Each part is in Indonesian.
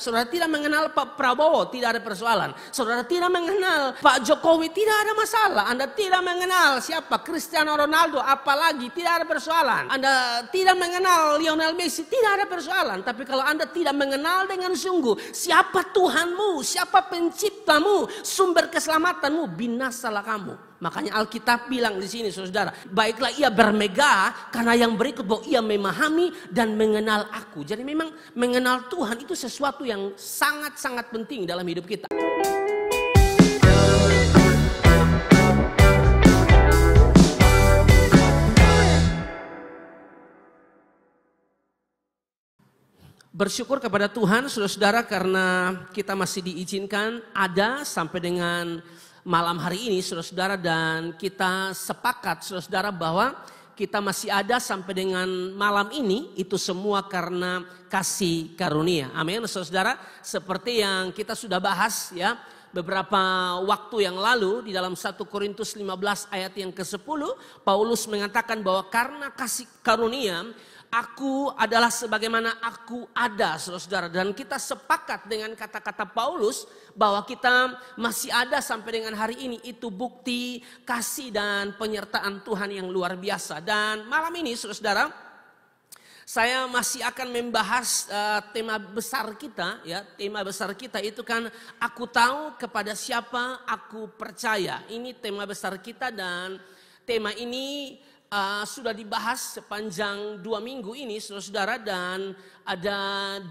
Saudara tidak mengenal Pak Prabowo, tidak ada persoalan. Saudara tidak mengenal Pak Jokowi, tidak ada masalah. Anda tidak mengenal siapa Cristiano Ronaldo, apalagi tidak ada persoalan. Anda tidak mengenal Lionel Messi, tidak ada persoalan. Tapi kalau Anda tidak mengenal dengan sungguh siapa Tuhanmu, siapa penciptamu, sumber keselamatanmu, binasalah kamu. Makanya Alkitab bilang di sini, saudara, baiklah ia bermegah karena yang berikut bahwa ia memahami dan mengenal aku. Jadi memang mengenal Tuhan itu sesuatu yang sangat-sangat penting dalam hidup kita. Bersyukur kepada Tuhan, saudara-saudara, karena kita masih diizinkan ada sampai dengan malam hari ini, saudara-saudara, dan kita sepakat, saudara-saudara, bahwa kita masih ada sampai dengan malam ini, itu semua karena kasih karunia. Amin, saudara-saudara. Seperti yang kita sudah bahas ya beberapa waktu yang lalu di dalam 1 Korintus 15 ayat yang ke-10, Paulus mengatakan bahwa karena kasih karunia, aku adalah sebagaimana aku ada, saudara-saudara. Dan kita sepakat dengan kata-kata Paulus bahwa kita masih ada sampai dengan hari ini. Itu bukti kasih dan penyertaan Tuhan yang luar biasa. Dan malam ini, saudara-saudara, saya masih akan membahas tema besar kita. Ya, tema besar kita itu kan aku tahu kepada siapa aku percaya. Ini tema besar kita dan tema ini sudah dibahas sepanjang 2 minggu ini, saudara-saudara, dan ada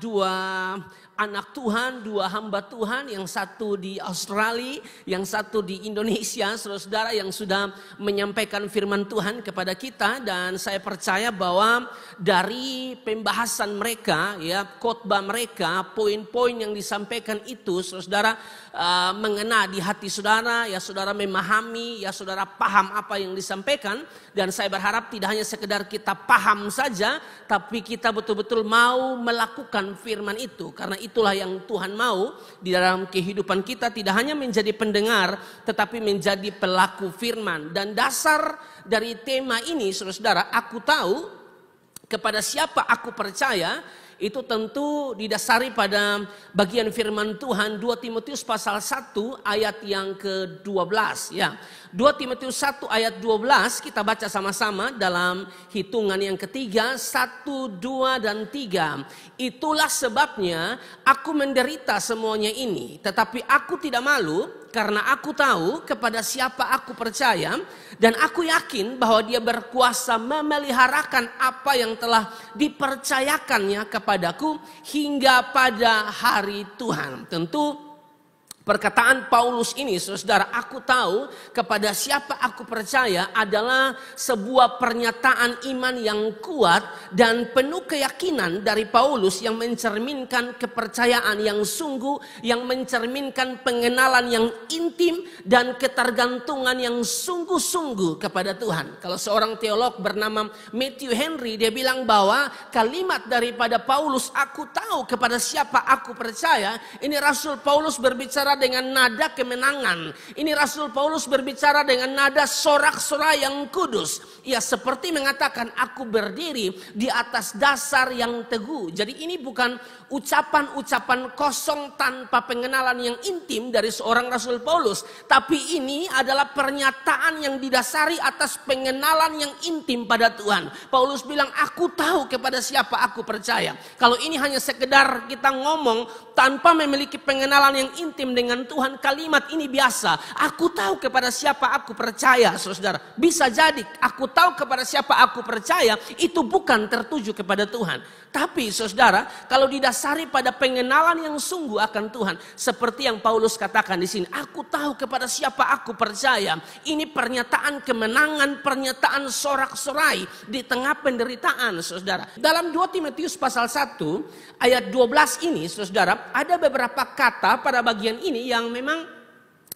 2 anak Tuhan, 2 hamba Tuhan, yang satu di Australia, yang satu di Indonesia, saudara-saudara, yang sudah menyampaikan firman Tuhan kepada kita. Dan saya percaya bahwa dari pembahasan mereka, ya, khotbah mereka, poin-poin yang disampaikan itu, saudara-saudara, mengena di hati saudara, ya saudara memahami, ya saudara paham apa yang disampaikan. Dan saya berharap tidak hanya sekedar kita paham saja, tapi kita betul-betul mau melakukan firman itu. Karena itulah yang Tuhan mau di dalam kehidupan kita, tidak hanya menjadi pendengar, tetapi menjadi pelaku firman. Dan dasar dari tema ini, saudara-saudara, aku tahu kepada siapa aku percaya, itu tentu didasari pada bagian firman Tuhan 2 Timotius pasal 1 ayat yang ke-12 ya. 2 Timotius 1 ayat 12 kita baca sama-sama dalam hitungan yang ketiga, 1, 2, dan 3. Itulah sebabnya aku menderita semuanya ini, tetapi aku tidak malu karena aku tahu kepada siapa aku percaya, dan aku yakin bahwa dia berkuasa memeliharakan apa yang telah dipercayakannya kepadaku hingga pada hari Tuhan. Tentu perkataan Paulus ini, saudara, aku tahu kepada siapa aku percaya, adalah sebuah pernyataan iman yang kuat dan penuh keyakinan dari Paulus yang mencerminkan kepercayaan yang sungguh, yang mencerminkan pengenalan yang intim dan ketergantungan yang sungguh-sungguh kepada Tuhan. Kalau seorang teolog bernama Matthew Henry, dia bilang bahwa kalimat daripada Paulus, aku tahu kepada siapa aku percaya, ini Rasul Paulus berbicara dengan nada kemenangan. Ini Rasul Paulus berbicara dengan nada sorak-sorai yang kudus. Ia seperti mengatakan, aku berdiri di atas dasar yang teguh. Jadi ini bukan ucapan-ucapan kosong tanpa pengenalan yang intim dari seorang Rasul Paulus, tapi ini adalah pernyataan yang didasari atas pengenalan yang intim pada Tuhan. Paulus bilang, aku tahu kepada siapa aku percaya. Kalau ini hanya sekedar kita ngomong tanpa memiliki pengenalan yang intim dengan Tuhan, kalimat ini biasa. Aku tahu kepada siapa aku percaya, saudara. Bisa jadi aku tahu kepada siapa aku percaya itu bukan tertuju kepada Tuhan. Tapi saudara, kalau didasari pada pengenalan yang sungguh akan Tuhan, seperti yang Paulus katakan di sini, aku tahu kepada siapa aku percaya. Ini pernyataan kemenangan, pernyataan sorak-sorai di tengah penderitaan, saudara. Dalam 2 Timotius pasal 1 ayat 12 ini, saudara, ada beberapa kata pada bagian ini yang memang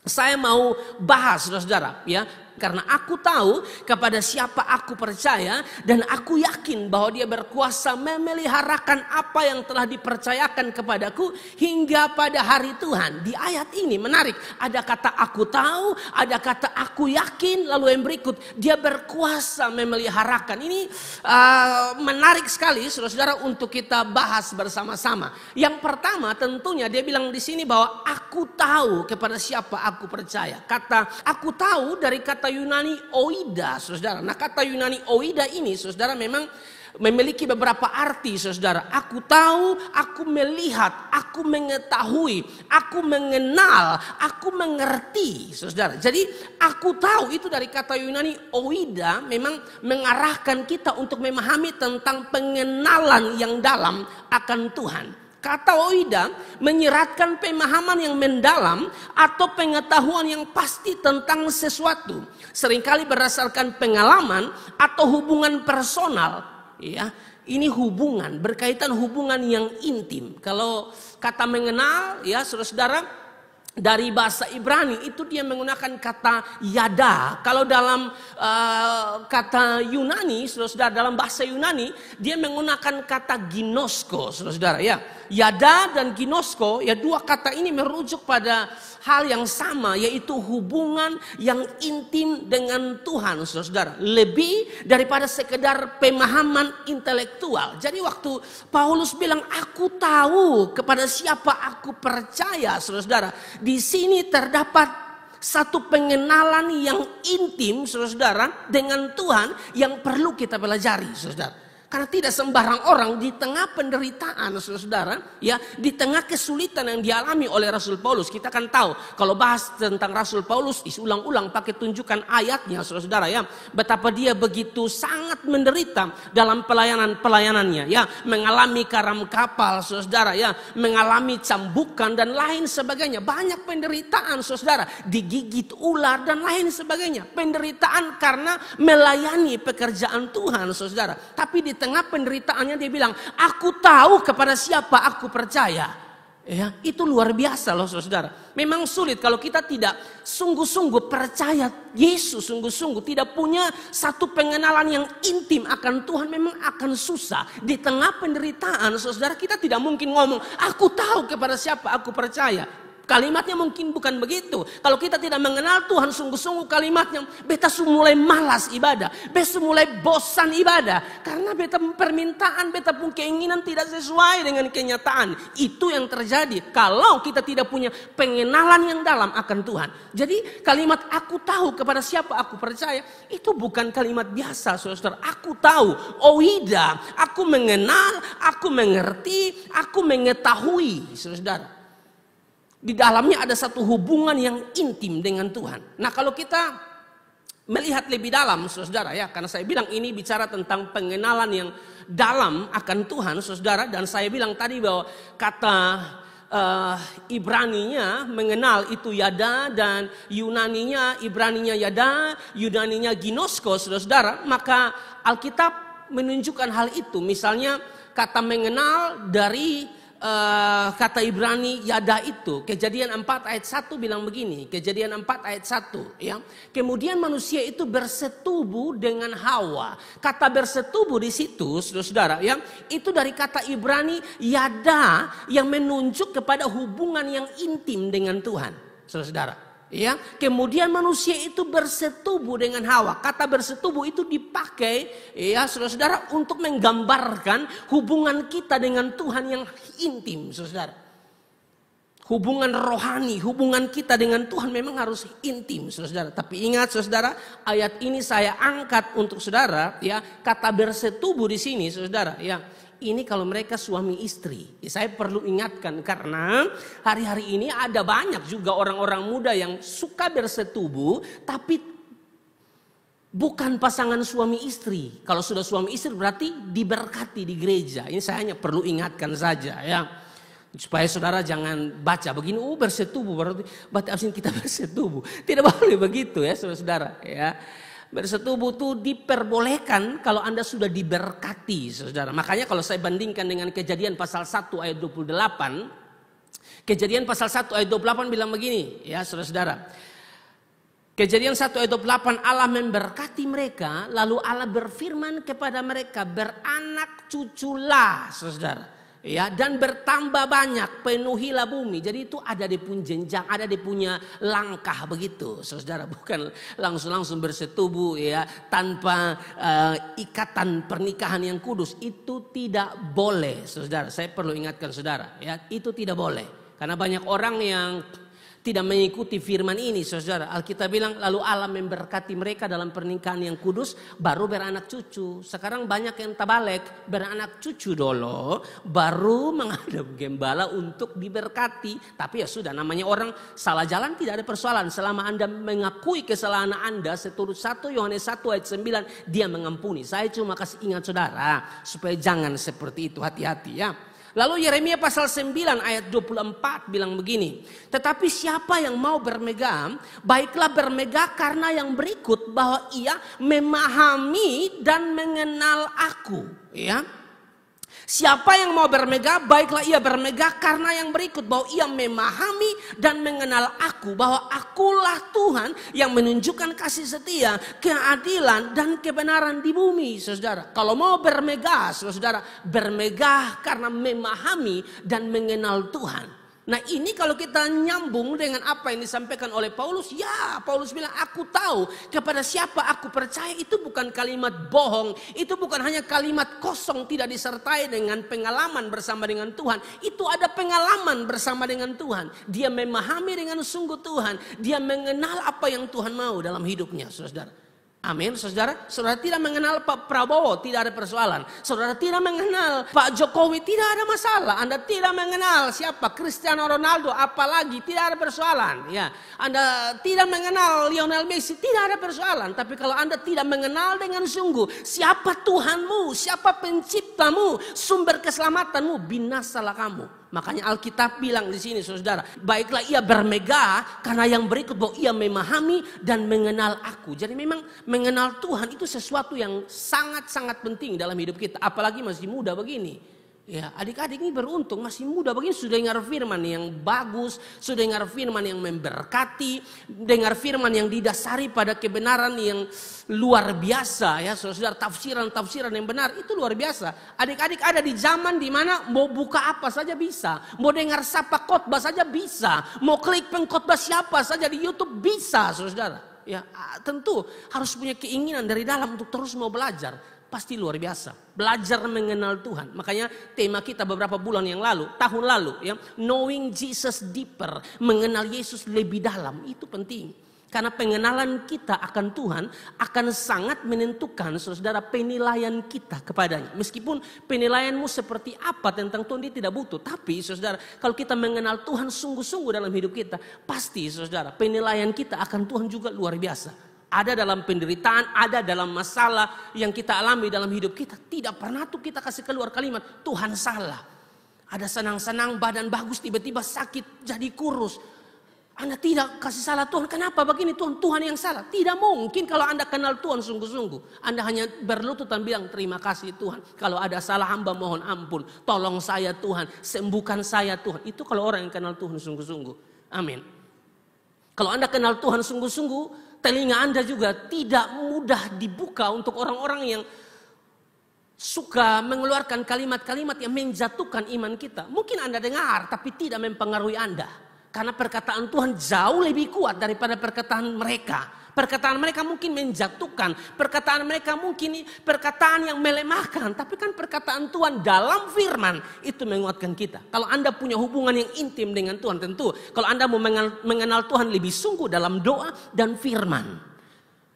saya mau bahas, saudara, ya. Karena aku tahu kepada siapa aku percaya dan aku yakin bahwa dia berkuasa memeliharakan apa yang telah dipercayakan kepadaku hingga pada hari Tuhan. Di ayat ini menarik, ada kata aku tahu, ada kata aku yakin, lalu yang berikut dia berkuasa memeliharakan. Ini menarik sekali saudara-saudara untuk kita bahas bersama-sama. Yang pertama tentunya dia bilang di sini bahwa aku tahu kepada siapa aku percaya. Kata aku tahu dari kata Yunani oida, saudara. Nah, kata Yunani oida ini, saudara, memang memiliki beberapa arti, saudara. Aku tahu, aku melihat, aku mengetahui, aku mengenal, aku mengerti, saudara. Jadi, aku tahu itu dari kata Yunani oida memang mengarahkan kita untuk memahami tentang pengenalan yang dalam akan Tuhan. Kata oida menyiratkan pemahaman yang mendalam atau pengetahuan yang pasti tentang sesuatu. Seringkali berdasarkan pengalaman atau hubungan personal. Ya, ini hubungan, berkaitan hubungan yang intim. Kalau kata mengenal, ya saudara-saudara, dari bahasa Ibrani itu dia menggunakan kata yada. Kalau dalam kata Yunani, saudara-saudara, dalam bahasa Yunani dia menggunakan kata ginosko, saudara-saudara, ya. Yada dan ginosko, ya dua kata ini merujuk pada hal yang sama, yaitu hubungan yang intim dengan Tuhan, saudara. Lebih daripada sekedar pemahaman intelektual. Jadi waktu Paulus bilang aku tahu kepada siapa aku percaya, saudara. Di sini terdapat satu pengenalan yang intim, saudara, dengan Tuhan yang perlu kita pelajari, saudara. Karena tidak sembarang orang di tengah penderitaan, saudara, ya, di tengah kesulitan yang dialami oleh Rasul Paulus. Kita kan tahu kalau bahas tentang Rasul Paulus ulang-ulang pakai tunjukkan ayatnya, saudara, ya, betapa dia begitu sangat menderita dalam pelayanannya, ya, mengalami karam kapal, saudara, ya, mengalami cambukan dan lain sebagainya. Banyak penderitaan, saudara, digigit ular dan lain sebagainya. Penderitaan karena melayani pekerjaan Tuhan, saudara. Tapi di tengah penderitaannya dia bilang, aku tahu kepada siapa aku percaya. Ya, itu luar biasa loh, saudara. Memang sulit kalau kita tidak sungguh-sungguh percaya Yesus, sungguh-sungguh tidak punya satu pengenalan yang intim akan Tuhan, memang akan susah. Di tengah penderitaan, saudara, kita tidak mungkin ngomong, aku tahu kepada siapa aku percaya. Kalimatnya mungkin bukan begitu. Kalau kita tidak mengenal Tuhan sungguh-sungguh, kalimatnya beta mulai malas ibadah, beta mulai bosan ibadah, karena beta permintaan, beta pun keinginan tidak sesuai dengan kenyataan. Itu yang terjadi kalau kita tidak punya pengenalan yang dalam akan Tuhan. Jadi kalimat aku tahu kepada siapa aku percaya itu bukan kalimat biasa, saudara. Aku tahu, oida, aku mengenal, aku mengerti, aku mengetahui, saudara. Di dalamnya ada satu hubungan yang intim dengan Tuhan. Nah, kalau kita melihat lebih dalam, saudara, ya, karena saya bilang ini bicara tentang pengenalan yang dalam akan Tuhan, saudara, dan saya bilang tadi bahwa kata Ibraninya mengenal itu yada, dan Yunaninya, Ibraninya yada, Yunaninya ginosko, saudara. Maka Alkitab menunjukkan hal itu. Misalnya kata mengenal dari kata Ibrani yada itu, Kejadian 4 ayat 1 bilang begini, Kejadian 4 ayat 1, ya. Kemudian manusia itu bersetubuh dengan Hawa. Kata bersetubuh di situ, saudara, ya, itu dari kata Ibrani yada yang menunjuk kepada hubungan yang intim dengan Tuhan, saudara. Ya, kemudian manusia itu bersetubuh dengan Hawa. Kata bersetubuh itu dipakai, ya, saudara-saudara, untuk menggambarkan hubungan kita dengan Tuhan yang intim, saudara. Hubungan rohani, hubungan kita dengan Tuhan memang harus intim, saudara. Tapi ingat, saudara, ayat ini saya angkat untuk saudara, ya, kata bersetubuh di sini, saudara, ya. Ini kalau mereka suami istri, saya perlu ingatkan karena hari-hari ini ada banyak juga orang-orang muda yang suka bersetubuh tapi bukan pasangan suami istri. Kalau sudah suami istri berarti diberkati di gereja. Ini saya hanya perlu ingatkan saja, ya, supaya saudara jangan baca begini, bersetubuh berarti absen kita bersetubuh. Tidak boleh begitu, ya, saudara, ya. Bersetubuh itu diperbolehkan kalau Anda sudah diberkati, saudara. Makanya kalau saya bandingkan dengan Kejadian pasal 1 ayat 28. Kejadian pasal 1 ayat 28 bilang begini, ya, saudara-saudara. Kejadian 1 ayat 28, Allah memberkati mereka, lalu Allah berfirman kepada mereka, beranak cuculah, saudara. Ya, dan bertambah banyak, penuhilah bumi. Jadi itu ada di punya jenjang, ada di punya langkah begitu, saudara. Bukan langsung bersetubuh ya, tanpa ikatan pernikahan yang kudus. Itu tidak boleh, saudara. Saya perlu ingatkan saudara, ya, itu tidak boleh. Karena banyak orang yang tidak mengikuti firman ini, saudara. Alkitab bilang, lalu Allah memberkati mereka dalam pernikahan yang kudus, baru beranak cucu. Sekarang banyak yang tabalik, beranak cucu dulu, baru menghadap gembala untuk diberkati. Tapi ya sudah, namanya orang salah jalan tidak ada persoalan. Selama Anda mengakui kesalahan Anda, seturut 1 Yohanes 1 ayat 9, dia mengampuni. Saya cuma kasih ingat saudara, supaya jangan seperti itu, hati-hati ya. Lalu Yeremia pasal 9 ayat 24 bilang begini. Tetapi siapa yang mau bermegah, baiklah bermegah karena yang berikut, bahwa ia memahami dan mengenal aku. Ya. Siapa yang mau bermegah, baiklah ia bermegah karena yang berikut, bahwa ia memahami dan mengenal aku, bahwa akulah Tuhan yang menunjukkan kasih setia, keadilan dan kebenaran di bumi, saudara. Kalau mau bermegah, saudara, bermegah karena memahami dan mengenal Tuhan. Nah ini kalau kita nyambung dengan apa yang disampaikan oleh Paulus, ya Paulus bilang aku tahu kepada siapa aku percaya, itu bukan kalimat bohong, itu bukan hanya kalimat kosong tidak disertai dengan pengalaman bersama dengan Tuhan. Itu ada pengalaman bersama dengan Tuhan. Dia memahami dengan sungguh Tuhan, dia mengenal apa yang Tuhan mau dalam hidupnya, saudara. Amin, saudara. Saudara tidak mengenal Pak Prabowo, tidak ada persoalan. Saudara tidak mengenal Pak Jokowi, tidak ada masalah. Anda tidak mengenal siapa Cristiano Ronaldo, apalagi tidak ada persoalan. Ya, Anda tidak mengenal Lionel Messi, tidak ada persoalan. Tapi kalau Anda tidak mengenal dengan sungguh siapa Tuhanmu, siapa penciptamu, sumber keselamatanmu, binasalah kamu. Makanya Alkitab bilang di sini, saudara, baiklah ia bermegah karena yang berikut, bahwa ia memahami dan mengenal aku. Jadi memang mengenal Tuhan itu sesuatu yang sangat-sangat penting dalam hidup kita, apalagi masih muda begini. Ya, adik-adik ini beruntung masih muda begini sudah dengar firman yang bagus, sudah dengar firman yang memberkati, dengar firman yang didasari pada kebenaran yang luar biasa ya, saudara. Tafsiran yang benar itu luar biasa. Adik-adik ada di zaman di mana mau buka apa saja bisa, mau dengar sapa khotbah saja bisa, mau klik pengkhotbah siapa saja di YouTube bisa, saudara. Ya, tentu harus punya keinginan dari dalam untuk terus mau belajar. Pasti luar biasa. Belajar mengenal Tuhan. Makanya tema kita beberapa bulan yang lalu, tahun lalu ya, knowing Jesus deeper, mengenal Yesus lebih dalam, itu penting. Karena pengenalan kita akan Tuhan akan sangat menentukan, saudara, penilaian kita kepadanya. Meskipun penilaianmu seperti apa tentang Tuhan, dia tidak butuh. Tapi saudara, kalau kita mengenal Tuhan sungguh-sungguh dalam hidup kita, pasti saudara, penilaian kita akan Tuhan juga luar biasa. Ada dalam penderitaan, ada dalam masalah yang kita alami dalam hidup kita. Tidak pernah tuh kita kasih keluar kalimat, Tuhan salah. Ada senang-senang badan bagus, tiba-tiba sakit jadi kurus. Anda tidak kasih salah Tuhan. Kenapa begini Tuhan? Tuhan yang salah. Tidak mungkin kalau Anda kenal Tuhan sungguh-sungguh. Anda hanya berlutut dan bilang terima kasih Tuhan. Kalau ada salah hamba mohon ampun. Tolong saya Tuhan. Sembuhkan saya Tuhan. Itu kalau orang yang kenal Tuhan sungguh-sungguh. Amin. Kalau Anda kenal Tuhan sungguh-sungguh, telinga Anda juga tidak mudah dibuka untuk orang-orang yang suka mengeluarkan kalimat-kalimat yang menjatuhkan iman kita. Mungkin Anda dengar tapi tidak mempengaruhi Anda. Karena perkataan Tuhan jauh lebih kuat daripada perkataan mereka. Perkataan mereka mungkin menjatuhkan. Perkataan mereka mungkin perkataan yang melemahkan. Tapi kan perkataan Tuhan dalam firman itu menguatkan kita. Kalau Anda punya hubungan yang intim dengan Tuhan, tentu. Kalau Anda mau mengenal Tuhan lebih sungguh dalam doa dan firman.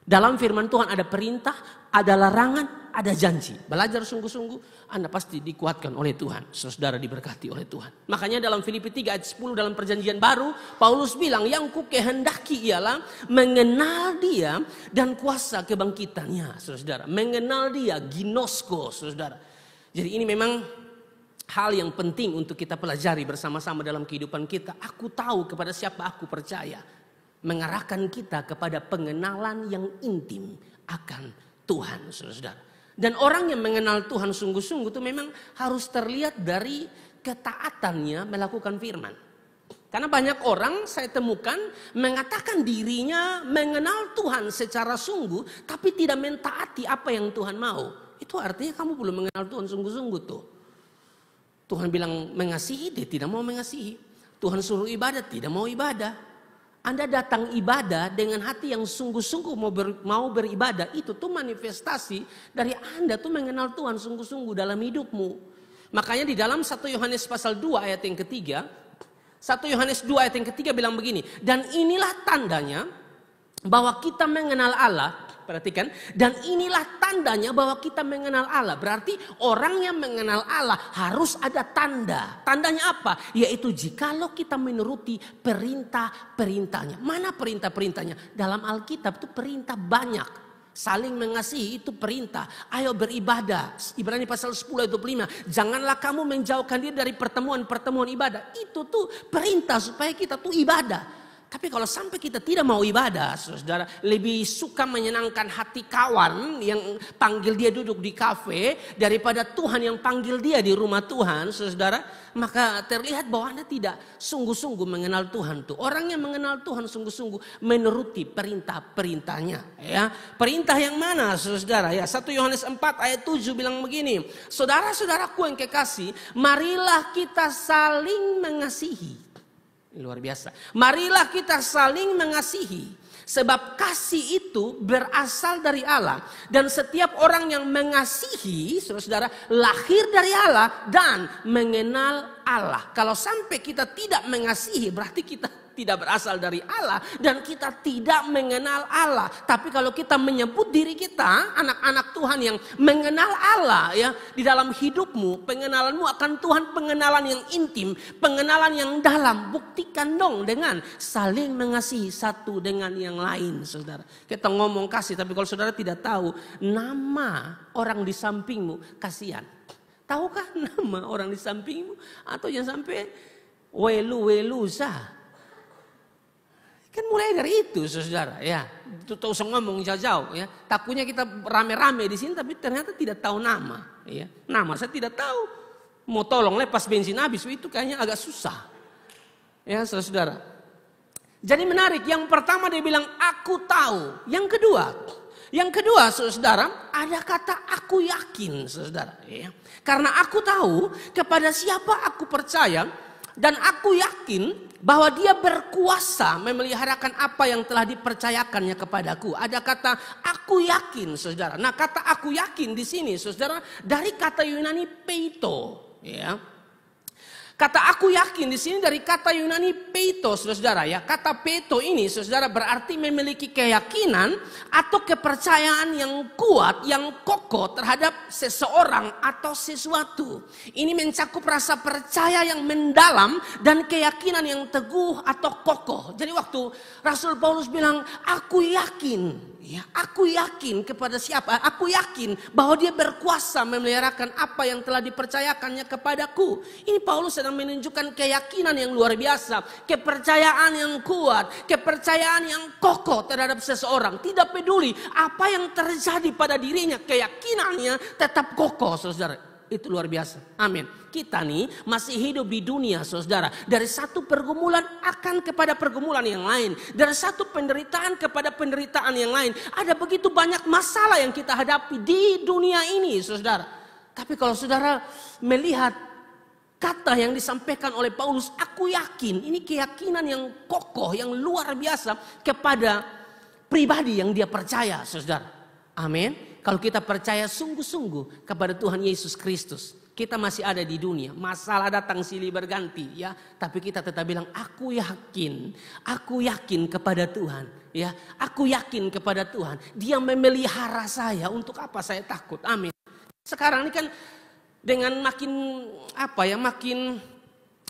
Dalam firman Tuhan ada perintah, ada larangan, ada janji. Belajar sungguh-sungguh, Anda pasti dikuatkan oleh Tuhan. Saudara diberkati oleh Tuhan. Makanya dalam Filipi 3 ayat 10 dalam perjanjian baru, Paulus bilang, yang ku kehendaki ialah mengenal dia dan kuasa kebangkitannya. Saudara, mengenal dia, ginosko, saudara. Jadi ini memang hal yang penting untuk kita pelajari bersama-sama dalam kehidupan kita. Aku tahu kepada siapa aku percaya. Mengarahkan kita kepada pengenalan yang intim akan Tuhan, saudara. Dan orang yang mengenal Tuhan sungguh-sungguh itu memang harus terlihat dari ketaatannya melakukan firman. Karena banyak orang saya temukan mengatakan dirinya mengenal Tuhan secara sungguh, tapi tidak mentaati apa yang Tuhan mau. Itu artinya kamu belum mengenal Tuhan sungguh-sungguh tuh. Tuhan bilang mengasihi, dia tidak mau mengasihi. Tuhan suruh ibadah, tidak mau ibadah. Anda datang ibadah dengan hati yang sungguh-sungguh mau beribadah, itu tuh manifestasi dari Anda tuh mengenal Tuhan sungguh-sungguh dalam hidupmu. Makanya di dalam 1 Yohanes pasal 2 ayat yang ketiga, 1 Yohanes 2 ayat yang ketiga bilang begini, dan inilah tandanya bahwa kita mengenal Allah. Perhatikan, dan inilah tandanya bahwa kita mengenal Allah. Berarti orang yang mengenal Allah harus ada tanda. Tandanya apa? Yaitu jikalau kita menuruti perintah-perintahnya. Mana perintah-perintahnya? Dalam Alkitab itu perintah banyak. Saling mengasihi itu perintah. Ayo beribadah. Ibrani pasal 10 ayat 25. Janganlah kamu menjauhkan diri dari pertemuan-pertemuan ibadah. Itu tuh perintah supaya kita tuh ibadah. Tapi kalau sampai kita tidak mau ibadah, saudara, lebih suka menyenangkan hati kawan yang panggil dia duduk di kafe daripada Tuhan yang panggil dia di rumah Tuhan, saudara, maka terlihat bahwa Anda tidak sungguh-sungguh mengenal Tuhan tuh. Orang yang mengenal Tuhan sungguh-sungguh menuruti perintah-perintahnya, ya. Perintah yang mana, saudara? Ya, 1 Yohanes 4 ayat 7 bilang begini, saudara-saudaraku yang kekasih, marilah kita saling mengasihi. Luar biasa. Marilah kita saling mengasihi. Sebab kasih itu berasal dari Allah. Dan setiap orang yang mengasihi, saudara-saudara, lahir dari Allah dan mengenal Allah. Kalau sampai kita tidak mengasihi, berarti kita tidak berasal dari Allah dan kita tidak mengenal Allah. Tapi kalau kita menyebut diri kita anak-anak Tuhan yang mengenal Allah, ya, di dalam hidupmu, pengenalanmu akan Tuhan, pengenalan yang intim, pengenalan yang dalam, buktikan dong dengan saling mengasihi satu dengan yang lain, saudara. Kita ngomong kasih, tapi kalau saudara tidak tahu nama orang di sampingmu, kasihan. Tahukah nama orang di sampingmu? Atau jangan sampai welu sah. Kan mulai dari itu, saudara, ya. Itu tahu usah ngomong jauh-jauh, ya. Takutnya kita rame-rame di sini, tapi ternyata tidak tahu nama, ya. Nama saya tidak tahu. Mau tolong lepas bensin habis, itu kayaknya agak susah, ya, saudara. Jadi menarik. Yang pertama dia bilang aku tahu. Yang kedua, saudara, ada kata aku yakin, saudara, ya. Karena aku tahu kepada siapa aku percaya dan aku yakin bahwa dia berkuasa memeliharakan apa yang telah dipercayakannya kepadaku. Ada kata aku yakin, saudara. Nah, kata aku yakin di sini, saudara, dari kata Yunani peito, ya. Kata aku yakin di sini dari kata Yunani peito, saudara, ya. Kata peito ini, saudara, berarti memiliki keyakinan atau kepercayaan yang kuat, yang kokoh terhadap seseorang atau sesuatu. Ini mencakup rasa percaya yang mendalam dan keyakinan yang teguh atau kokoh. Jadi waktu Rasul Paulus bilang, aku yakin, ya, aku yakin kepada siapa? Aku yakin bahwa dia berkuasa memeliharakan apa yang telah dipercayakannya kepadaku. Ini Paulus sedang menunjukkan keyakinan yang luar biasa, kepercayaan yang kuat, kepercayaan yang kokoh terhadap seseorang. Tidak peduli apa yang terjadi pada dirinya, keyakinannya tetap kokoh, saudara. Itu luar biasa. Amin. Kita nih masih hidup di dunia, saudara. Dari satu pergumulan akan kepada pergumulan yang lain. Dari satu penderitaan kepada penderitaan yang lain. Ada begitu banyak masalah yang kita hadapi di dunia ini, saudara. Tapi kalau saudara melihat kata yang disampaikan oleh Paulus, aku yakin. Ini keyakinan yang kokoh, yang luar biasa kepada pribadi yang dia percaya, saudara. Amin. Kalau kita percaya sungguh-sungguh kepada Tuhan Yesus Kristus, kita masih ada di dunia. Masalah datang silih berganti, ya. Tapi kita tetap bilang, aku yakin kepada Tuhan, ya. Aku yakin kepada Tuhan. Dia memelihara saya. Untuk apa saya takut? Amin. Sekarang ini kan dengan makin makin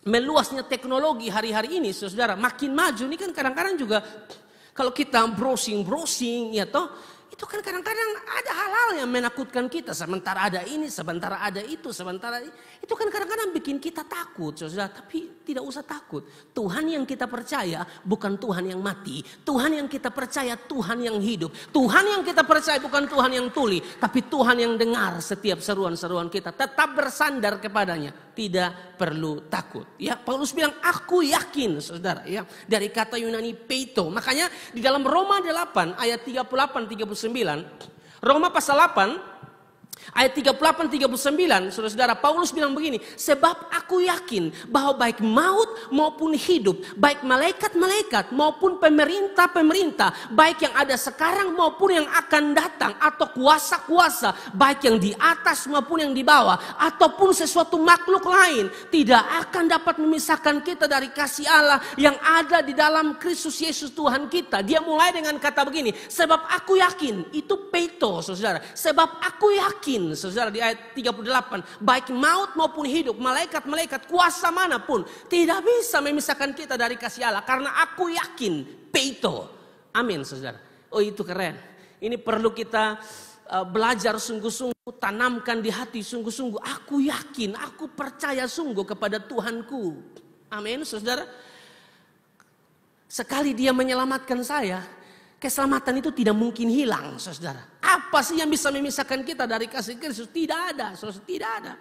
meluasnya teknologi hari-hari ini, saudara, makin maju. Ini kan kadang-kadang juga kalau kita browsing, ya toh. Itu kan kadang-kadang ada hal-hal yang menakutkan kita. Sementara ada ini, sementara ada itu, itu kan kadang-kadang bikin kita takut, saudara. Tapi tidak usah takut. Tuhan yang kita percaya bukan Tuhan yang mati. Tuhan yang kita percaya Tuhan yang hidup. Tuhan yang kita percaya bukan Tuhan yang tuli, tapi Tuhan yang dengar setiap seruan-seruan kita. Tetap bersandar kepadanya. Tidak perlu takut. Ya, Paulus bilang, aku yakin, saudara. Ya, dari kata Yunani peito. Makanya di dalam Roma 8 ayat 38-39, Roma pasal 8 ayat 38-39, saudara-saudara, Paulus bilang begini, sebab aku yakin bahwa baik maut maupun hidup, baik malaikat-malaikat maupun pemerintah-pemerintah, baik yang ada sekarang maupun yang akan datang, atau kuasa-kuasa, baik yang di atas maupun yang di bawah, ataupun sesuatu makhluk lain, tidak akan dapat memisahkan kita dari kasih Allah yang ada di dalam Kristus Yesus Tuhan kita. Dia mulai dengan kata begini, sebab aku yakin, itu peito, saudara, sebab aku yakin, saudara, di ayat 38, baik maut maupun hidup, malaikat-malaikat, kuasa manapun tidak bisa memisahkan kita dari kasih Allah, karena aku yakin, peito. Amin, saudara. Oh, itu keren. Ini perlu kita belajar sungguh-sungguh, tanamkan di hati sungguh-sungguh. Aku yakin, aku percaya sungguh kepada Tuhanku. Amin, saudara. Sekali Dia menyelamatkan saya, keselamatan itu tidak mungkin hilang, saudara. Apa sih yang bisa memisahkan kita dari kasih Kristus? Tidak ada, saudara, tidak ada.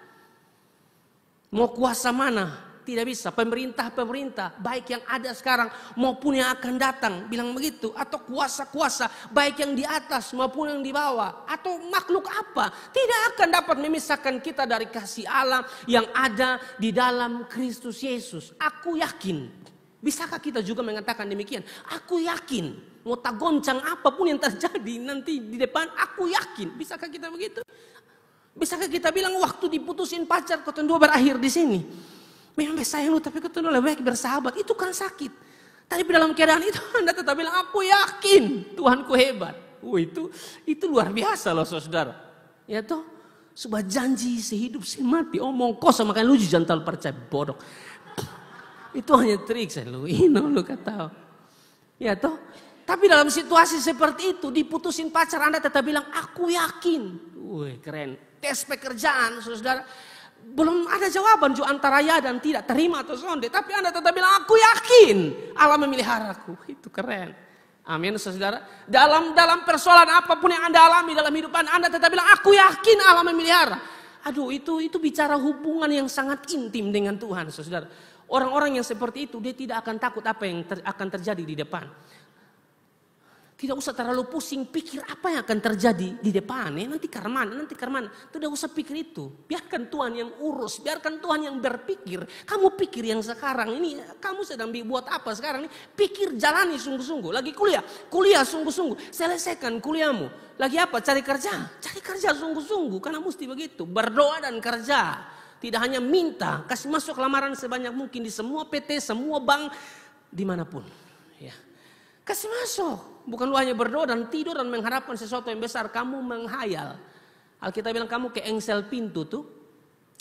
Mau kuasa mana? Tidak bisa. Pemerintah-pemerintah, baik yang ada sekarang maupun yang akan datang, bilang begitu. Atau kuasa-kuasa, baik yang di atas maupun yang di bawah. Atau makhluk apa, tidak akan dapat memisahkan kita dari kasih Allah yang ada di dalam Kristus Yesus. Aku yakin. Bisakah kita juga mengatakan demikian? Aku yakin, mau tak goncang apapun yang terjadi nanti di depan, aku yakin. Bisakah kita begitu? Bisakah kita bilang waktu diputusin pacar, kau dua berakhir di sini? Memang sayang lu, tapi kau lebih baik bersahabat. Itu kan sakit. Tapi dalam keadaan itu Anda tetap bilang, aku yakin Tuhanku hebat. Itu luar biasa loh, saudara. Ya toh, sebuah janji sehidup semati. Omong kosong, makanya lu jangan percaya, bodoh. Itu hanya trik, lu kata. Ya toh. Tapi dalam situasi seperti itu, diputusin pacar, Anda tetap bilang, aku yakin. Keren. Tes pekerjaan, saudara. Belum ada jawaban antara ya dan tidak, terima atau sonde. Tapi Anda tetap bilang, aku yakin Allah memeliharaku. Itu keren. Amin, saudara. Dalam persoalan apapun yang Anda alami dalam hidup Anda tetap bilang, aku yakin Allah memelihara. Aduh, itu bicara hubungan yang sangat intim dengan Tuhan, saudara. Orang-orang yang seperti itu, dia tidak akan takut apa yang akan terjadi di depan. Tidak usah terlalu pusing pikir apa yang akan terjadi di depan. Nanti karmana. Tidak usah pikir itu. Biarkan Tuhan yang urus, biarkan Tuhan yang berpikir. Kamu pikir yang sekarang ini, kamu sedang buat apa sekarang ini? Pikir, jalani sungguh-sungguh. Lagi kuliah sungguh-sungguh. Selesaikan kuliahmu. Lagi apa? Cari kerja sungguh-sungguh. Karena mesti begitu. Berdoa dan kerja. Tidak hanya minta, kasih masuk lamaran sebanyak mungkin di semua PT, semua bank, dimanapun. Ya. Kasih masuk. Bukan lu hanya berdoa dan tidur dan mengharapkan sesuatu yang besar. Kamu menghayal. Alkitab bilang kamu ke engsel pintu tuh.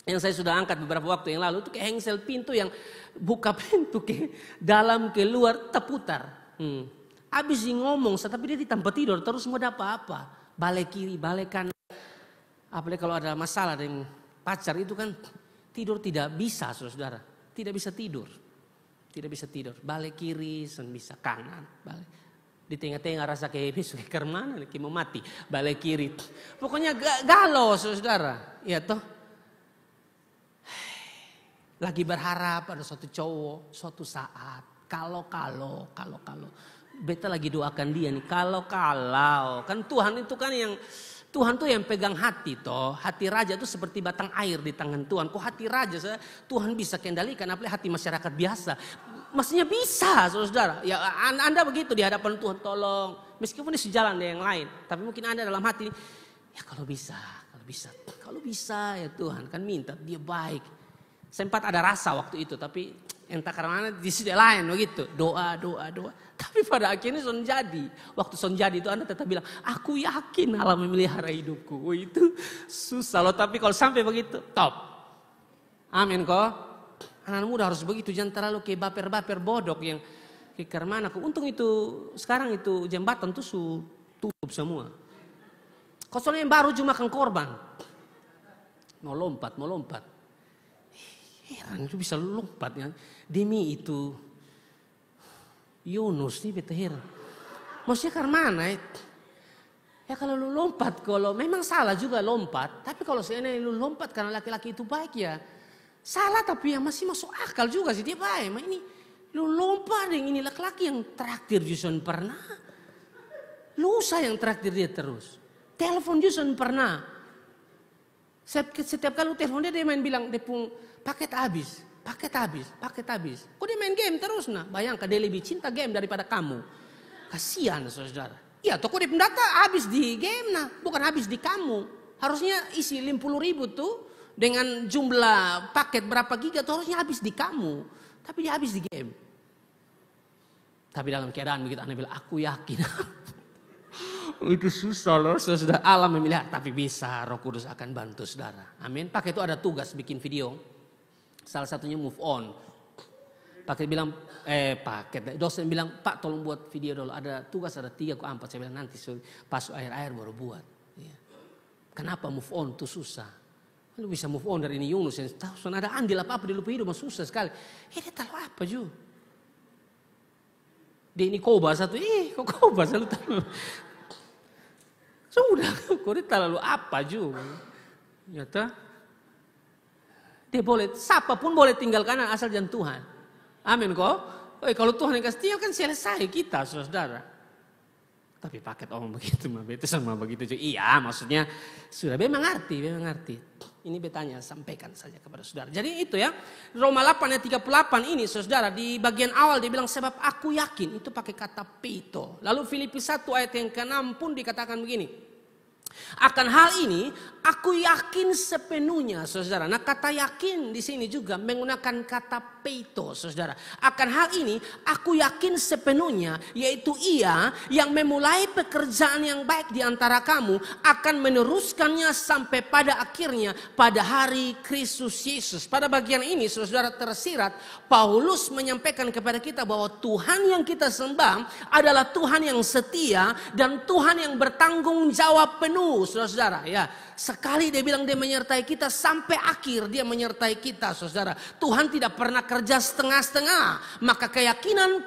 Yang saya sudah angkat beberapa waktu yang lalu. Itu ke engsel pintu yang buka pintu ke dalam ke luar terputar. Habis dia ngomong, tapi dia di tempat tidur terus mau ada apa-apa. Balik kiri, balik kanan. Apalagi kalau ada masalah dengan pacar itu kan tidur tidak bisa, saudara. Tidak bisa tidur. Balik kiri, bisa kanan. Balik. Di tengah-tengah rasa kayak besok ke mana, kayak mau mati. Balik kiri. Pokoknya galau, saudara. Ya toh. Lagi berharap ada suatu cowok, suatu saat. Kalau. Beta lagi doakan dia nih. Kalau. Kan Tuhan itu kan Tuhan tuh yang pegang hati toh. Hati raja itu seperti batang air di tangan Tuhan. Kok hati raja Tuhan bisa kendalikan, apalagi hati masyarakat biasa. Maksudnya bisa, saudara. Ya Anda begitu di hadapan Tuhan, tolong. Meskipun ini sejalan dengan yang lain. Tapi mungkin Anda dalam hati, ya kalau bisa ya Tuhan. Kan minta, dia baik. Sempat ada rasa waktu itu, tapi entah karena di sisi lain begitu. Doa. Tapi pada akhirnya son jadi. Waktu son jadi itu Anda tetap bilang, aku yakin Allah memelihara hidupku. Itu susah loh, tapi kalau sampai begitu, top. Amin kok. Anak muda harus begitu, jangan terlalu kayak baper-baper bodoh yang kayak kemana. Untung itu sekarang itu jembatan tuh tutup semua. Kosong yang baru cuma makan korban. Mau lompat. Heran itu bisa lompat ya. Demi itu Yunus nih beta heran. Maksudnya karena mana? Ya kalau lu lompat, kalau memang salah juga lompat. Tapi kalau seandainya lu lompat karena laki-laki itu baik ya. Salah tapi yang masih masuk akal juga sih dia baik. Ma ini lu lompat dengan ini laki-laki yang traktir Juson pernah. Lusa yang traktir dia terus. Telepon Juson pernah. Setiap kali telepon dia main bilang dia pun paket habis. Kok dia main game terus nah? Bayangkan dia lebih cinta game daripada kamu. Kasihan saudara. Ya toko di pendata habis di game nah, bukan habis di kamu. Harusnya isi 50.000 tuh dengan jumlah paket berapa giga tuh harusnya habis di kamu. Tapi dia habis di game. Tapi dalam keadaan begitu Anda bilang, aku yakin. Itu susah loh, saudara. Allah memilih, tapi bisa Roh Kudus akan bantu saudara. Amin. Pakai itu ada tugas bikin video. Salah satunya move on. Dosen bilang, Pak tolong buat video dulu. Ada tugas, ada 3 ke 4. Saya bilang nanti pas akhir-akhir baru buat. Ya. Kenapa move on itu susah? Lu bisa move on dari ini Yunus yang tahu ada andil apa-apa di lupa hidup susah sekali. Dia tahu apa juga? Dia ini koba satu, kok koba satu tahu. Sudah, kok dia terlalu apa juga? Nyata. Dia boleh, siapapun boleh tinggalkan asal jangan Tuhan. Amin kok. Kalau Tuhan yang kasih kan selesai kita saudara. Tapi paket omong begitu mah beta sama begitu juga. Iya maksudnya sudah memang ngerti. Ini betanya sampaikan saja kepada saudara. Jadi itu ya. Roma 8 ayat 38 ini saudara di bagian awal dia bilang sebab aku yakin itu pakai kata peito. Lalu Filipi 1 ayat yang ke-6 pun dikatakan begini. Akan hal ini aku yakin sepenuhnya saudara. Nah kata yakin di sini juga menggunakan kata peito saudara. Akan hal ini aku yakin sepenuhnya yaitu ia yang memulai pekerjaan yang baik di antara kamu akan meneruskannya sampai pada akhirnya pada hari Kristus Yesus. Pada bagian ini saudara tersirat Paulus menyampaikan kepada kita bahwa Tuhan yang kita sembah adalah Tuhan yang setia dan Tuhan yang bertanggung jawab penuh. Saudara, ya sekali dia bilang dia menyertai kita sampai akhir dia menyertai kita, saudara. Tuhan tidak pernah kerja setengah-setengah. Maka keyakinan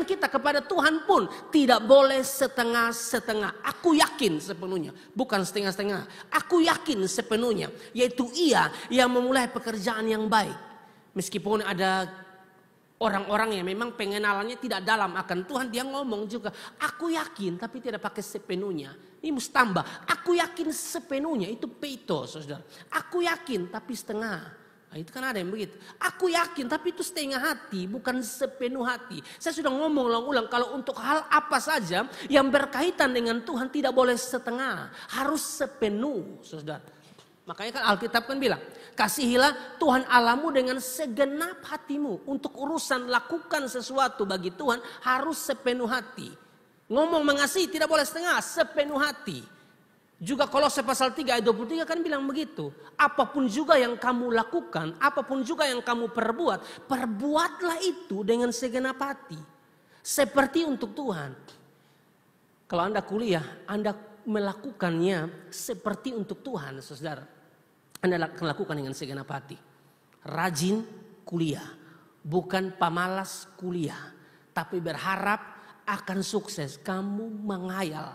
kita kepada Tuhan pun tidak boleh setengah-setengah. Aku yakin sepenuhnya, bukan setengah-setengah. Aku yakin sepenuhnya, yaitu Ia yang memulai pekerjaan yang baik. Meskipun ada orang-orang yang memang pengenalannya tidak dalam akan Tuhan, dia ngomong juga, aku yakin tapi tidak pakai sepenuhnya. Ini mesti tambah, aku yakin sepenuhnya, itu peito saudara. Aku yakin tapi setengah. Nah, itu kan ada yang begitu. Aku yakin tapi itu setengah hati, bukan sepenuh hati. Saya sudah ngomong ulang-ulang, kalau untuk hal apa saja yang berkaitan dengan Tuhan tidak boleh setengah, harus sepenuh saudara. Makanya kan Alkitab kan bilang, kasihilah Tuhan Allahmu dengan segenap hatimu. Untuk urusan lakukan sesuatu bagi Tuhan harus sepenuh hati. Ngomong mengasihi tidak boleh setengah, sepenuh hati. Juga Kolose pasal 3 ayat 23 kan bilang begitu. Apapun juga yang kamu lakukan, apapun juga yang kamu perbuat, perbuatlah itu dengan segenap hati. Seperti untuk Tuhan. Kalau Anda kuliah, Anda melakukannya seperti untuk Tuhan, saudara. Anda akan lakukan dengan segenap hati. Rajin kuliah, bukan pemalas kuliah, tapi berharap akan sukses. Kamu menghayal,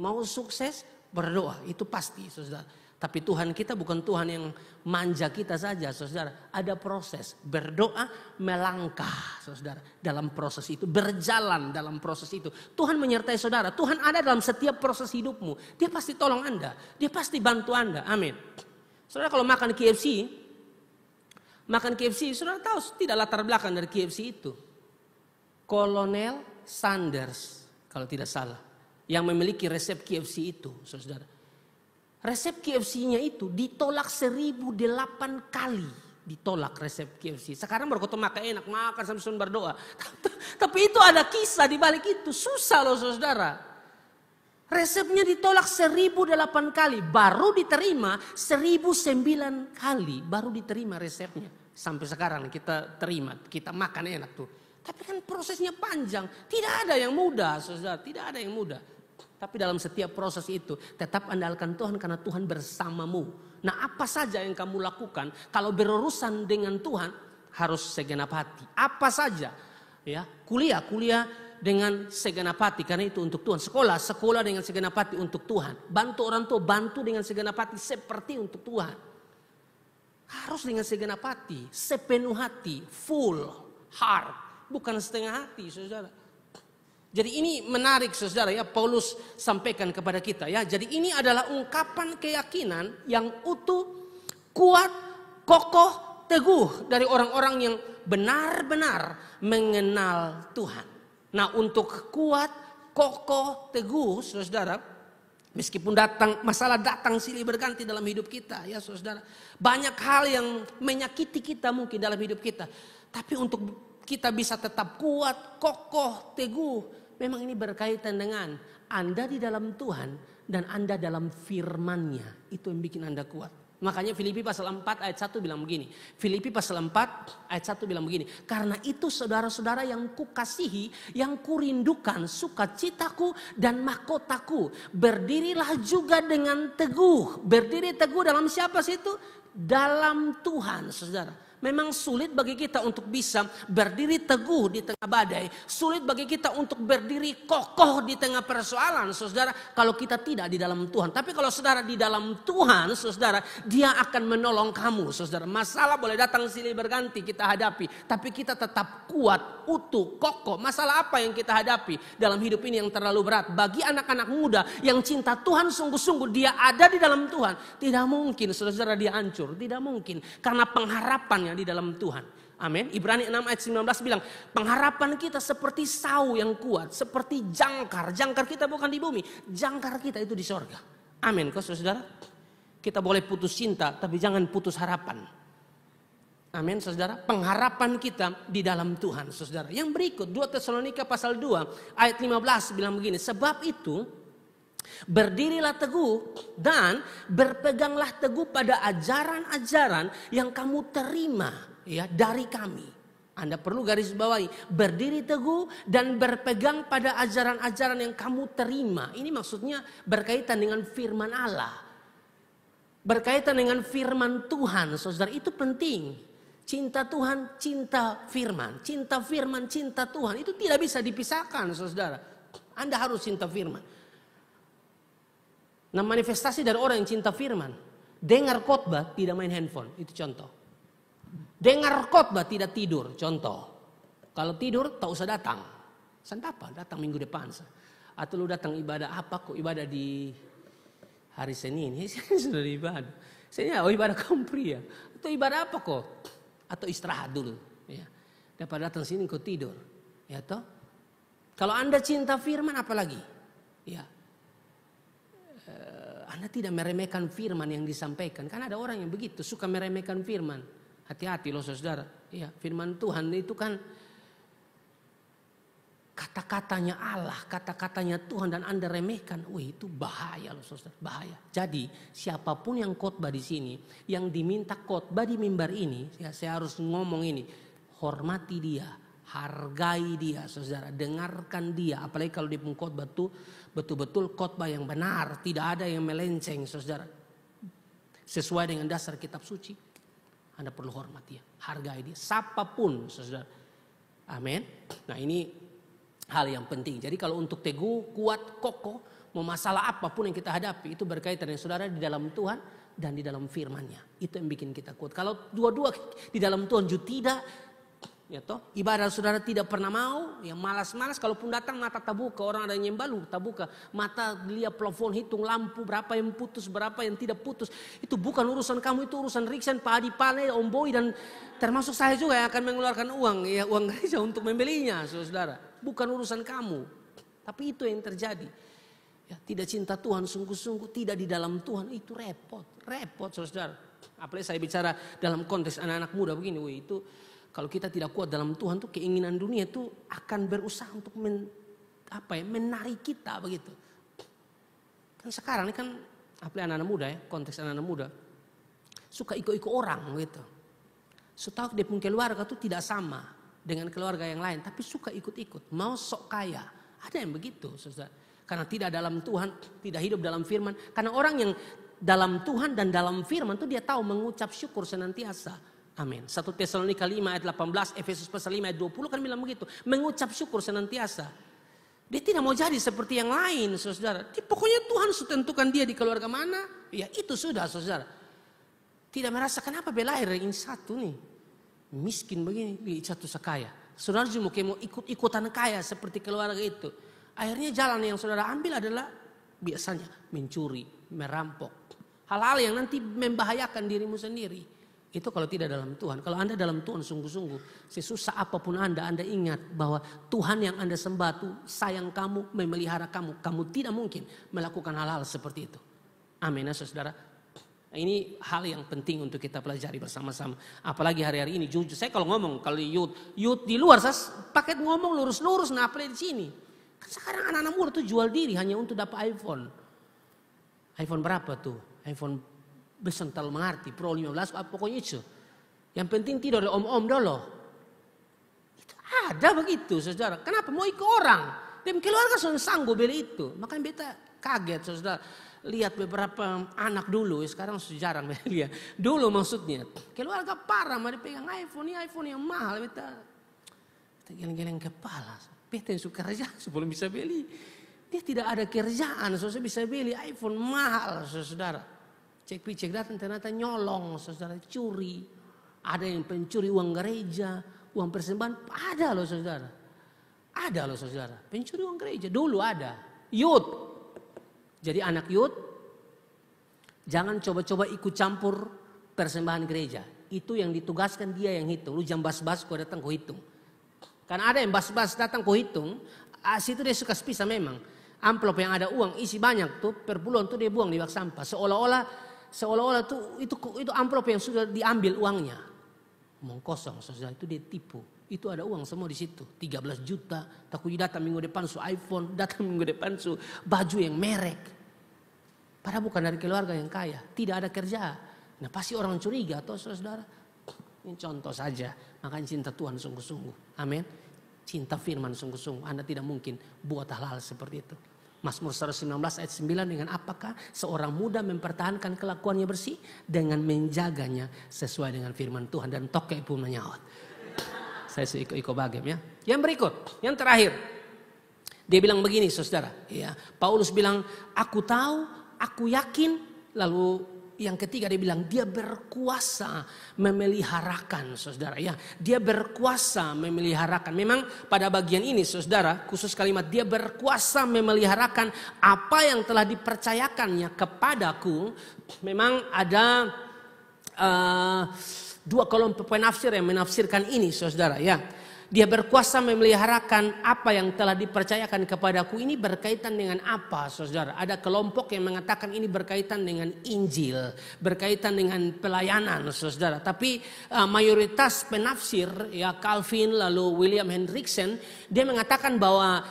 mau sukses berdoa, itu pasti, saudara. Tapi Tuhan kita bukan Tuhan yang manja kita saja, saudara. Ada proses, berdoa, melangkah, saudara. Dalam proses itu, berjalan dalam proses itu. Tuhan menyertai saudara. Tuhan ada dalam setiap proses hidupmu. Dia pasti tolong Anda. Dia pasti bantu Anda. Amin. Saudara kalau makan KFC, saudara tahu tidak latar belakang dari KFC itu. Kolonel Sanders, kalau tidak salah, yang memiliki resep KFC itu, saudara. Resep KFC-nya itu ditolak 1008 kali. Ditolak resep KFC. Sekarang baru kau makan enak, makan sampai berdoa. Tapi itu ada kisah di balik itu. Susah loh saudara. Resepnya ditolak 1008 kali. Baru diterima 1009 kali. Baru diterima resepnya. Sampai sekarang kita terima. Kita makan enak tuh. Tapi kan prosesnya panjang. Tidak ada yang mudah saudara. Tidak ada yang mudah. Tapi dalam setiap proses itu tetap andalkan Tuhan karena Tuhan bersamamu. Nah, apa saja yang kamu lakukan kalau berurusan dengan Tuhan harus segenap hati. Apa saja, ya, kuliah dengan segenap hati karena itu untuk Tuhan. Sekolah dengan segenap hati untuk Tuhan. Bantu orang tua, bantu dengan segenap hati seperti untuk Tuhan. Harus dengan segenap hati, sepenuh hati, full heart, bukan setengah hati, saudara. Jadi ini menarik, saudara, ya, Paulus sampaikan kepada kita, ya. Jadi ini adalah ungkapan keyakinan yang utuh, kuat, kokoh, teguh dari orang-orang yang benar-benar mengenal Tuhan. Nah, untuk kuat, kokoh, teguh, saudara, meskipun masalah datang silih berganti dalam hidup kita, ya saudara. Banyak hal yang menyakiti kita mungkin dalam hidup kita. Tapi untuk kita bisa tetap kuat, kokoh, teguh, memang ini berkaitan dengan Anda di dalam Tuhan dan Anda dalam firman-Nya. Itu yang bikin Anda kuat. Makanya Filipi pasal 4 ayat 1 bilang begini. Filipi pasal 4 ayat 1 bilang begini. Karena itu saudara-saudara yang kukasihi, yang kurindukan, sukacitaku dan mahkotaku. Berdirilah juga dengan teguh. Berdiri teguh dalam siapa sih itu? Dalam Tuhan, saudara. Memang sulit bagi kita untuk bisa berdiri teguh di tengah badai. Sulit bagi kita untuk berdiri kokoh di tengah persoalan, saudara, kalau kita tidak di dalam Tuhan. Tapi kalau saudara di dalam Tuhan, saudara, Dia akan menolong kamu, saudara. Masalah boleh datang silih berganti kita hadapi, tapi kita tetap kuat, utuh, kokoh. Masalah apa yang kita hadapi dalam hidup ini yang terlalu berat? Bagi anak-anak muda yang cinta Tuhan sungguh-sungguh, dia ada di dalam Tuhan. Tidak mungkin, saudara, dia hancur. Tidak mungkin, karena pengharapannya di dalam Tuhan. Amin. Ibrani 6 ayat 19 bilang, pengharapan kita seperti sau yang kuat, seperti jangkar. Jangkar kita bukan di bumi, jangkar kita itu di sorga. Amin, kok saudara. Kita boleh putus cinta, tapi jangan putus harapan. Amin, saudara. Pengharapan kita di dalam Tuhan, saudara. Yang berikut 2 Tesalonika pasal 2 ayat 15 bilang begini, sebab itu berdirilah teguh dan berpeganglah teguh pada ajaran-ajaran yang kamu terima, ya, dari kami. Anda perlu garis bawahi, berdiri teguh dan berpegang pada ajaran-ajaran yang kamu terima. Ini maksudnya berkaitan dengan firman Allah. Berkaitan dengan firman Tuhan, saudara, itu penting. Cinta Tuhan, cinta firman. Cinta firman, cinta Tuhan, itu tidak bisa dipisahkan, saudara. Anda harus cinta firman. Nah, manifestasi dari orang yang cinta firman, dengar khotbah tidak main handphone, itu contoh. Dengar khotbah tidak tidur, contoh. Kalau tidur tak usah datang, santapan datang minggu depan. Atau lu datang ibadah apa kok, ibadah di hari Senin, sudah ibadah. Saya ibadah kampri ya, atau ibadah apa kok? Atau istirahat dulu, ya. Daripada datang sini kok tidur, ya toh. Kalau Anda cinta firman apalagi, ya. Anda tidak meremehkan firman yang disampaikan. Karena ada orang yang begitu, suka meremehkan firman. Hati-hati loh, saudara. Ya, firman Tuhan itu kan kata-katanya Allah, kata-katanya Tuhan, dan Anda remehkan. Wih, itu bahaya loh, saudara, bahaya. Jadi siapapun yang khotbah di sini, yang diminta khotbah di mimbar ini, ya, saya harus ngomong ini, hormati dia, hargai dia, saudara, dengarkan dia. Apalagi kalau di pengkhotbah tuh betul-betul khotbah yang benar, tidak ada yang melenceng, saudara. Sesuai dengan dasar kitab suci, Anda perlu hormat dia, hargai dia, siapapun, saudara. Amin. Nah, ini hal yang penting. Jadi kalau untuk teguh, kuat, kokoh, mau masalah apapun yang kita hadapi, itu berkaitan dengan saudara di dalam Tuhan dan di dalam firman-Nya. Itu yang bikin kita kuat. Kalau dua-dua di dalam Tuhan juga tidak, ya toh, ibadah saudara tidak pernah mau, yang malas-malas, kalaupun datang mata tabuka, orang ada yang nyembalu tabuka, mata lihat plafon, hitung lampu, berapa yang putus, berapa yang tidak putus. Itu bukan urusan kamu, itu urusan Riksan, Pak Adi Pale, Om Boy, dan termasuk saya juga yang akan mengeluarkan uang, ya, uang gereja untuk membelinya, saudara. Bukan urusan kamu, tapi itu yang terjadi. Ya, tidak cinta Tuhan sungguh-sungguh, tidak di dalam Tuhan, itu repot, saudara. Apalagi saya bicara dalam konteks anak-anak muda begini, itu kalau kita tidak kuat dalam Tuhan tuh keinginan dunia itu akan berusaha untuk menarik kita begitu. Kan sekarang ini kan apalagi anak-anak muda ya, konteks anak-anak muda suka ikut-ikut orang gitu. Setahu dia pun keluarga tuh tidak sama dengan keluarga yang lain, tapi suka ikut-ikut, mau sok kaya. Ada yang begitu, saudara. Karena tidak dalam Tuhan, tidak hidup dalam firman. Karena orang yang dalam Tuhan dan dalam firman itu dia tahu mengucap syukur senantiasa. Amin. 1 Tesalonika 5 ayat 18, Efesus pasal 5 ayat 20 kan bilang begitu. Mengucap syukur senantiasa. Dia tidak mau jadi seperti yang lain, saudara. Pokoknya Tuhan sudah tentukan dia di keluarga mana, ya itu sudah, saudara. Tidak merasa kenapa belahir ini satu nih. Miskin begini, satu sekaya. Saudara cuma mau ikut-ikutan kaya seperti keluarga itu. Akhirnya jalan yang saudara ambil adalah biasanya mencuri, merampok. Hal-hal yang nanti membahayakan dirimu sendiri. Itu kalau tidak dalam Tuhan. Kalau Anda dalam Tuhan sungguh-sungguh, sesusah apapun Anda ingat bahwa Tuhan yang Anda sembah itu sayang kamu, memelihara kamu. Kamu tidak mungkin melakukan hal-hal seperti itu. Amin ya saudara. Ini hal yang penting untuk kita pelajari bersama-sama. Apalagi hari-hari ini jujur. Saya kalau ngomong, kalau youth di luar saya pakai ngomong lurus-lurus, nah apalagi di sini. Sekarang anak-anak muda tuh jual diri hanya untuk dapat iPhone. iPhone berapa tuh? iPhone besental mengerti, Pro 15, pokoknya itu. Yang penting tidak ada om-om dulu. Itu ada begitu, saudara. Kenapa? Mau ikut orang. Dan keluarga sudah sanggup beli itu. Makanya beta kaget, saudara. Lihat beberapa anak dulu, sekarang sudah jarang lihat. Dulu maksudnya, keluarga parah, mari pegang iPhone, ini iPhone yang mahal. Beta geleng-geleng kepala. Beta yang suka kerja sebelum bisa beli. Dia tidak ada kerjaan, saudara bisa beli iPhone mahal, saudara. Cek datang ternyata nyolong, saudara, curi. Ada yang pencuri uang gereja, uang persembahan, ada loh saudara. Ada loh saudara, pencuri uang gereja dulu ada. Youth. Jadi anak youth, jangan coba-coba ikut campur persembahan gereja. Itu yang ditugaskan dia yang hitung. Lu jangan bas-bas kau datang kau hitung. Karena ada yang bas-bas datang kau hitung, situ dia suka pisah memang. Amplop yang ada uang isi banyak tuh, per bulan tuh dia buang di bak sampah. Seolah-olah tuh itu amplop yang sudah diambil uangnya. Omong kosong, saudara, itu dia tipu. Itu ada uang semua di situ. 13 juta, takut datang minggu depan su iPhone, datang minggu depan su baju yang merek. Padahal bukan dari keluarga yang kaya, tidak ada kerja. Nah pasti orang curiga atau saudara. Ini contoh saja, makanya cinta Tuhan sungguh-sungguh. Amin. Cinta firman sungguh-sungguh. Anda tidak mungkin buat hal-hal seperti itu. Mazmur 119 ayat 9, dengan apakah seorang muda mempertahankan kelakuannya bersih? Dengan menjaganya sesuai dengan firman Tuhan. Dan toke pun menyaut. Saya ikut bagem ya. Yang berikut, yang terakhir. Dia bilang begini saudara. Ya, Paulus bilang, aku tahu, aku yakin. Lalu yang ketiga dia bilang, dia berkuasa memeliharakan saudara. Ya, dia berkuasa memeliharakan. Memang pada bagian ini saudara, khusus kalimat dia berkuasa memeliharakan apa yang telah dipercayakannya kepadaku. Memang ada dua kelompok penafsir yang menafsirkan ini saudara ya. Dia berkuasa memeliharakan apa yang telah dipercayakan kepadaku. Ini berkaitan dengan apa saudara? Ada kelompok yang mengatakan ini berkaitan dengan Injil. Berkaitan dengan pelayanan saudara. Tapi mayoritas penafsir ya Calvin lalu William Hendriksen. Dia mengatakan bahwa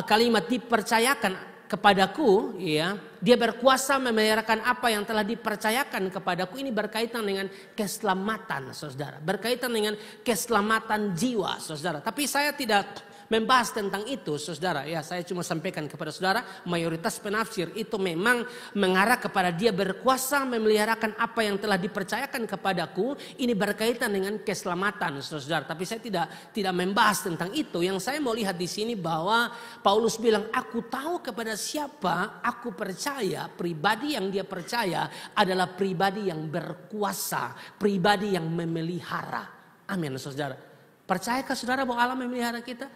kalimat dipercayakan kepadaku, ya, dia berkuasa memeliharakan apa yang telah dipercayakan kepadaku. Ini berkaitan dengan keselamatan, saudara. Berkaitan dengan keselamatan jiwa, saudara. Tapi saya tidak membahas tentang itu, saudara. Ya, saya cuma sampaikan kepada saudara, mayoritas penafsir itu memang mengarah kepada dia berkuasa memeliharakan apa yang telah dipercayakan kepadaku. Ini berkaitan dengan keselamatan, saudara. Tapi saya tidak membahas tentang itu. Yang saya mau lihat di sini bahwa Paulus bilang, aku tahu kepada siapa aku percaya. Pribadi yang dia percaya adalah pribadi yang berkuasa, pribadi yang memelihara. Amin, saudara. Percayakah saudara bahwa Allah memelihara kita?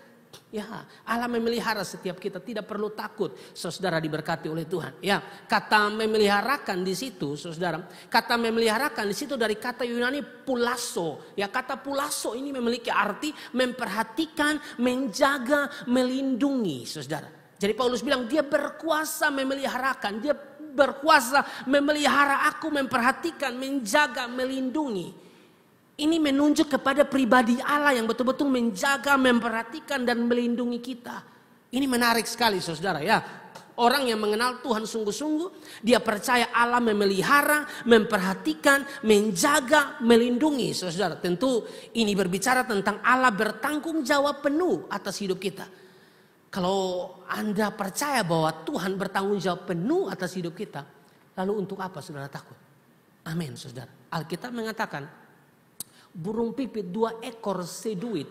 Ya, Allah memelihara setiap kita, tidak perlu takut. Saudara diberkati oleh Tuhan. Ya, kata memeliharakan di situ, saudara. Kata memeliharakan di situ dari kata Yunani pulasso. Ya, kata pulasso ini memiliki arti memperhatikan, menjaga, melindungi, saudara. Jadi Paulus bilang dia berkuasa memeliharakan, dia berkuasa memelihara aku, memperhatikan, menjaga, melindungi. Ini menunjuk kepada pribadi Allah yang betul-betul menjaga, memperhatikan dan melindungi kita. Ini menarik sekali saudara ya. Orang yang mengenal Tuhan sungguh-sungguh, dia percaya Allah memelihara, memperhatikan, menjaga, melindungi saudara. Tentu ini berbicara tentang Allah bertanggung jawab penuh atas hidup kita. Kalau Anda percaya bahwa Tuhan bertanggung jawab penuh atas hidup kita, lalu untuk apa saudara takut? Amin saudara. Alkitab mengatakan, burung pipit 2 ekor seduit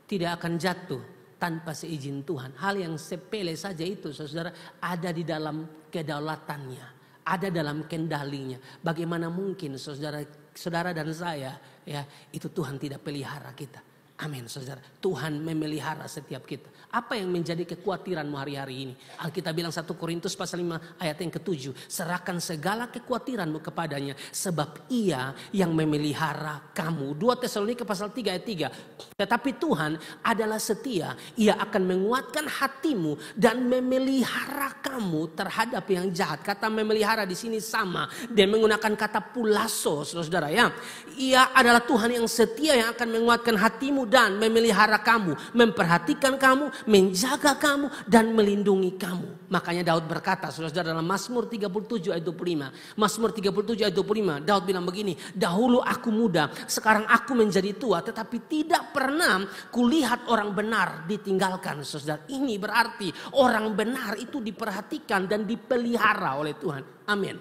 tidak akan jatuh tanpa seizin Tuhan. Hal yang sepele saja itu saudara ada di dalam kedaulatannya, ada dalam kendalinya. Bagaimana mungkin saudara dan saya ya itu Tuhan tidak pelihara kita. Amin saudara. Tuhan memelihara setiap kita. Apa yang menjadi kekhawatiranmu hari-hari ini? Alkitab bilang 1 Korintus pasal 5 ayat yang ke-7. Serahkan segala kekhawatiranmu kepadanya. Sebab ia yang memelihara kamu. 2 Tesalonika pasal 3 ayat 3. Tetapi Tuhan adalah setia. Ia akan menguatkan hatimu dan memelihara kamu terhadap yang jahat. Kata memelihara di sini sama. Dia menggunakan kata pulaso saudara ya. Ia adalah Tuhan yang setia yang akan menguatkan hatimu dan memelihara kamu, memperhatikan kamu, menjaga kamu dan melindungi kamu. Makanya Daud berkata, saudara dalam Mazmur 37 ayat 25. Mazmur 37 ayat 25, Daud bilang begini, dahulu aku muda, sekarang aku menjadi tua, tetapi tidak pernah kulihat orang benar ditinggalkan. Saudara, ini berarti orang benar itu diperhatikan dan dipelihara oleh Tuhan. Amin.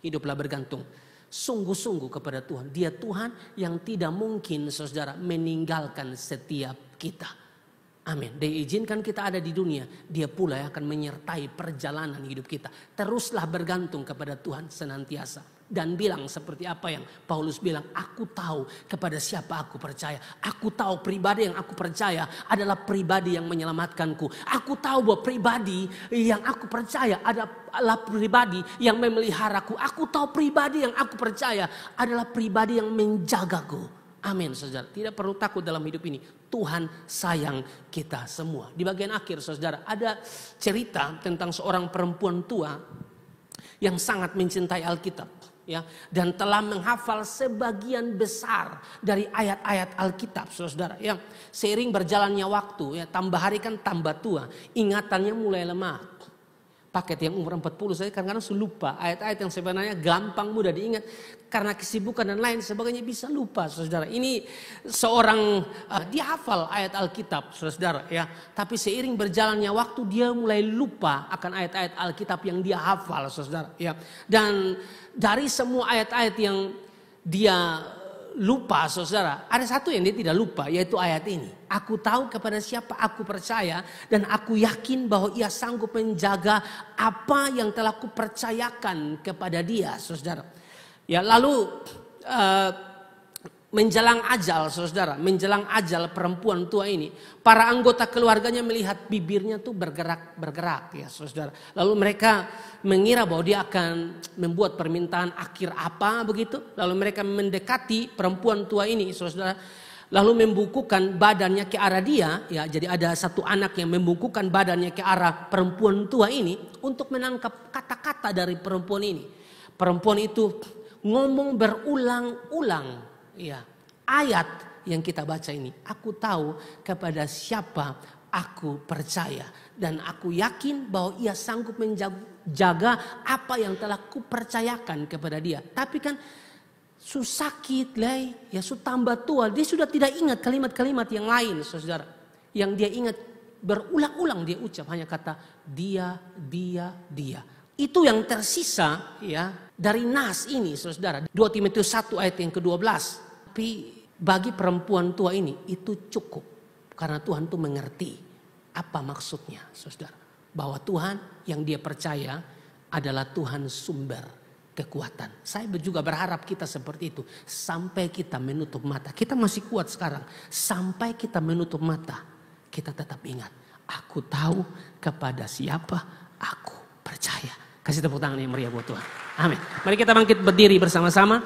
Hiduplah bergantung sungguh-sungguh kepada Tuhan. Dia Tuhan yang tidak mungkin saudara meninggalkan setiap kita. Amin. Dia izinkan kita ada di dunia. Dia pula yang akan menyertai perjalanan hidup kita. Teruslah bergantung kepada Tuhan senantiasa. Dan bilang seperti apa yang Paulus bilang. Aku tahu kepada siapa aku percaya. Aku tahu pribadi yang aku percaya adalah pribadi yang menyelamatkanku. Aku tahu bahwa pribadi yang aku percaya adalah pribadi yang memeliharaku. Aku tahu pribadi yang aku percaya adalah pribadi yang menjagaku. Amin saudara. Tidak perlu takut dalam hidup ini. Tuhan sayang kita semua. Di bagian akhir saudara ada cerita tentang seorang perempuan tua yang sangat mencintai Alkitab. Ya, dan telah menghafal sebagian besar dari ayat-ayat Alkitab saudara. Ya, seiring berjalannya waktu ya, tambah hari kan tambah tua. Ingatannya mulai lemah. Paket yang umur 40 saya kadang-kadang lupa. Ayat-ayat yang sebenarnya gampang mudah diingat. Karena kesibukan dan lain sebagainya bisa lupa saudara. Ini seorang dia hafal ayat Alkitab saudara ya. Tapi seiring berjalannya waktu dia mulai lupa akan ayat-ayat Alkitab yang dia hafal saudara ya. Dan dari semua ayat-ayat yang dia lupa saudara, ada satu yang dia tidak lupa, yaitu ayat ini. Aku tahu kepada siapa aku percaya dan aku yakin bahwa ia sanggup menjaga apa yang telah kupercayakan kepada dia saudara. Ya, lalu menjelang ajal saudara, menjelang ajal perempuan tua ini, para anggota keluarganya melihat bibirnya tuh bergerak ya saudara. Lalu mereka mengira bahwa dia akan membuat permintaan akhir apa begitu. Lalu mereka mendekati perempuan tua ini saudara. Lalu membungkukkan badannya ke arah dia. Ya, jadi ada satu anak yang membungkukkan badannya ke arah perempuan tua ini untuk menangkap kata-kata dari perempuan ini. Perempuan itu ngomong berulang-ulang ya, ayat yang kita baca ini. Aku tahu kepada siapa aku percaya dan aku yakin bahwa ia sanggup menjaga apa yang telah kupercayakan kepada dia. Tapi kan sakit lah, ya tambah tua, dia sudah tidak ingat kalimat-kalimat yang lain saudara. Yang dia ingat berulang-ulang dia ucap hanya kata dia. Itu yang tersisa ya dari nas ini saudara. 2 Timotius 1 ayat yang ke-12. Tapi bagi perempuan tua ini itu cukup. Karena Tuhan tuh mengerti apa maksudnya saudara. Bahwa Tuhan yang dia percaya adalah Tuhan sumber kekuatan. Saya juga berharap kita seperti itu. Sampai kita menutup mata. Kita masih kuat sekarang. Sampai kita menutup mata. Kita tetap ingat. Aku tahu kepada siapa aku percaya. Kasih tepuk tangan yang meriah buat Tuhan. Amin. Mari kita bangkit berdiri bersama-sama.